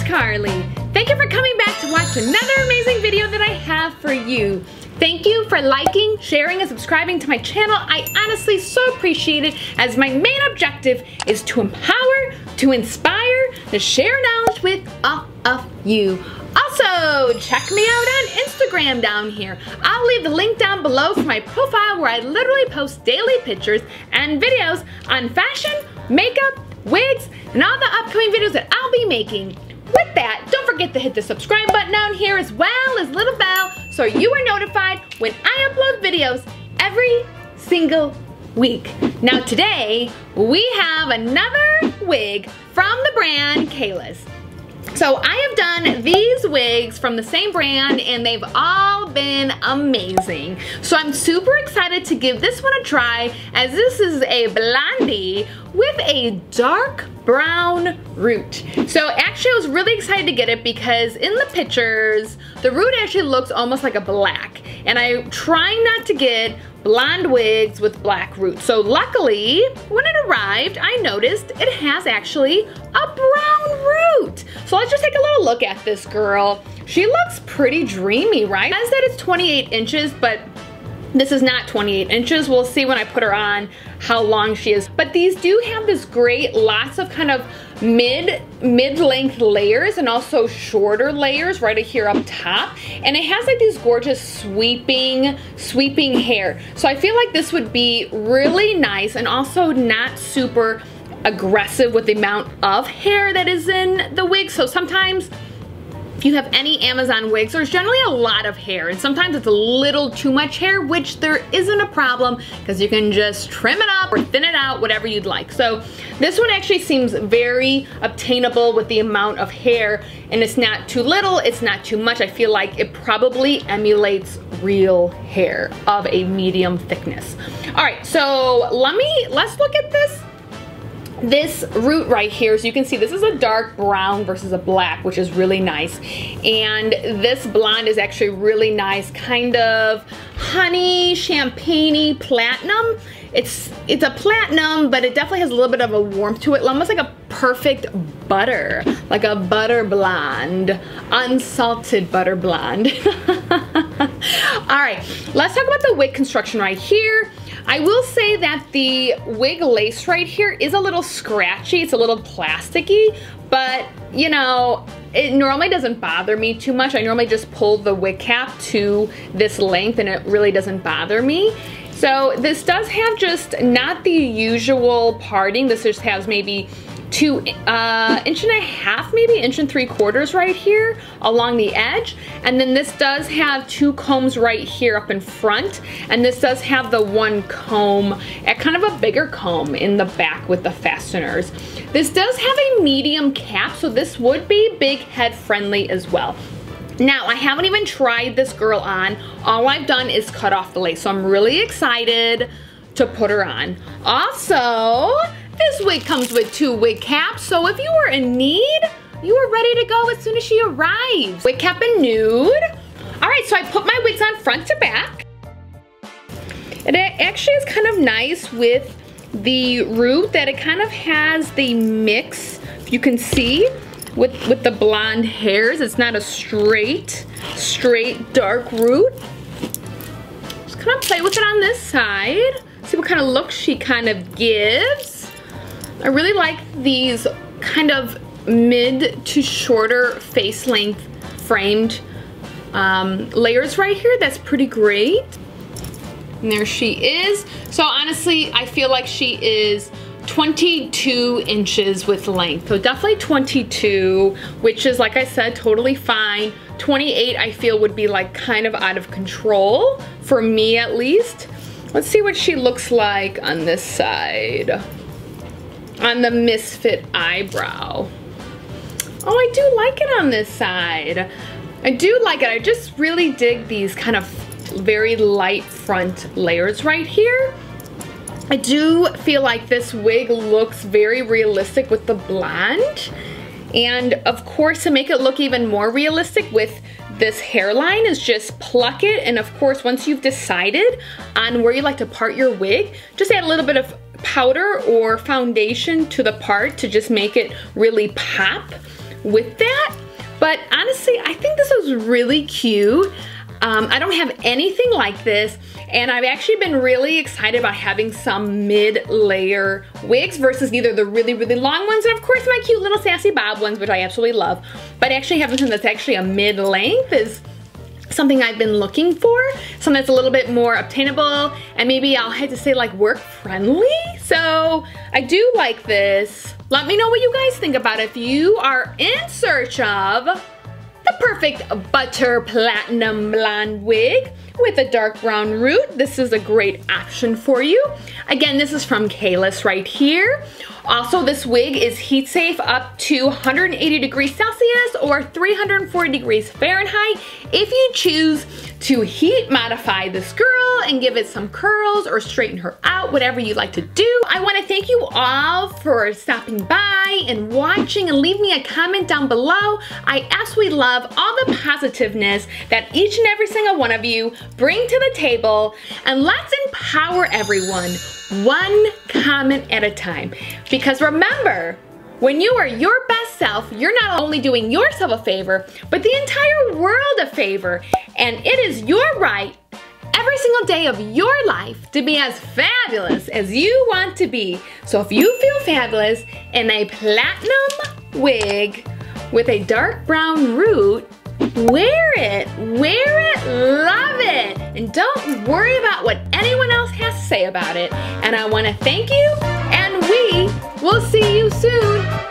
MissCarly. Thank you for coming back to watch another amazing video that I have for you. Thank you for liking, sharing, and subscribing to my channel. I honestly so appreciate it, as my main objective is to empower, to inspire, to share knowledge with all of you. Also, check me out on Instagram down here. I'll leave the link down below for my profile where I literally post daily pictures and videos on fashion, makeup, wigs, and all the upcoming videos that I'll be making. With that, don't forget to hit the subscribe button down here as well as little bell so you are notified when I upload videos every single week. Now today, we have another wig from the brand Kalyss. So I have done these wigs from the same brand and they've all been amazing. So I'm super excited to give this one a try, as this is a blondie with a dark brown root. So actually I was really excited to get it because in the pictures, the root actually looks almost like a black. And I'm trying not to get blonde wigs with black roots. So luckily, when it arrived, I noticed it has actually a brown root. So let's just take a little look at this girl. She looks pretty dreamy, right? It says that it's 28 inches, but this is not 28 inches. We'll see when I put her on how long she is. But these do have this great, lots of kind of mid-length layers and also shorter layers right here up top. And it has like these gorgeous sweeping hair. So I feel like this would be really nice and also not super aggressive with the amount of hair that is in the wig. So sometimes if you have any Amazon wigs, there's generally a lot of hair, and sometimes it's a little too much hair, which there isn't a problem because you can just trim it up or thin it out, whatever you'd like. So this one actually seems very obtainable with the amount of hair, and it's not too little, it's not too much. I feel like it probably emulates real hair of a medium thickness. All right, so let's look at this root right here. So you can see this is a dark brown versus a black, which is really nice. And this blonde is actually really nice, kind of honey, champagne-y platinum. It's a platinum, but it definitely has a little bit of a warmth to it, almost like a perfect butter, like a butter blonde, unsalted butter blonde. All right, let's talk about the wig construction right here. I will say that the wig lace right here is a little scratchy, it's a little plasticky, but you know, it normally doesn't bother me too much. I normally just pull the wig cap to this length and it really doesn't bother me. So this does have just not the usual parting. This just has maybe inch and a half, maybe inch and 3/4 right here along the edge. And then this does have 2 combs right here up in front. And this does have the 1 comb, kind of a bigger comb in the back with the fasteners. This does have a medium cap, so this would be big head friendly as well. Now, I haven't even tried this girl on. All I've done is cut off the lace, so I'm really excited to put her on. Also, this wig comes with 2 wig caps, so if you are in need, you are ready to go as soon as she arrives. Wig cap in nude. All right, so I put my wigs on front to back. And it actually is kind of nice with the root that it kind of has the mix, if you can see, with the blonde hairs. It's not a straight dark root. Just kind of play with it on this side. See what kind of look she kind of gives. I really like these kind of mid to shorter face length framed layers right here. That's pretty great. And there she is. So honestly, I feel like she is 22 inches with length. So definitely 22, which is, like I said, totally fine. 28 I feel would be like kind of out of control, for me at least. Let's see what she looks like on this side. On the misfit eyebrow. Oh, I do like it on this side. I do like it. I just really dig these kind of very light front layers right here. I do feel like this wig looks very realistic with the blonde. And of course, to make it look even more realistic with this hairline, is just pluck it. And of course, once you've decided on where you like to part your wig, just add a little bit of powder or foundation to the part to just make it really pop. with that. But honestly, I think this was really cute. I don't have anything like this, and I've actually been really excited about having some mid-layer wigs versus either the really, really long ones, and of course my cute little sassy bob ones, which I absolutely love. But actually having something that's actually a mid-length is something I've been looking for. Something that's a little bit more obtainable, and maybe I'll have to say like work-friendly. So I do like this. Let me know what you guys think about it if you are in search of the perfect butter platinum blonde wig with a dark brown root. This is a great option for you. Again, this is from Kalyss right here. Also, this wig is heat safe up to 180 degrees Celsius or 340 degrees Fahrenheit if you choose to heat modify this girl and give it some curls or straighten her out, whatever you like to do. I want to thank you all for stopping by and watching, and leave me a comment down below. I absolutely love all the positiveness that each and every single one of you bring to the table, and let's empower everyone one comment at a time. Because remember, when you are your best self, you're not only doing yourself a favor, but the entire world a favor. And it is your right every single day of your life to be as fabulous as you want to be. So if you feel fabulous in a platinum wig with a dark brown root, wear it, love it, and don't worry about what anyone else has to say about it. And I want to thank you, and we will see you soon.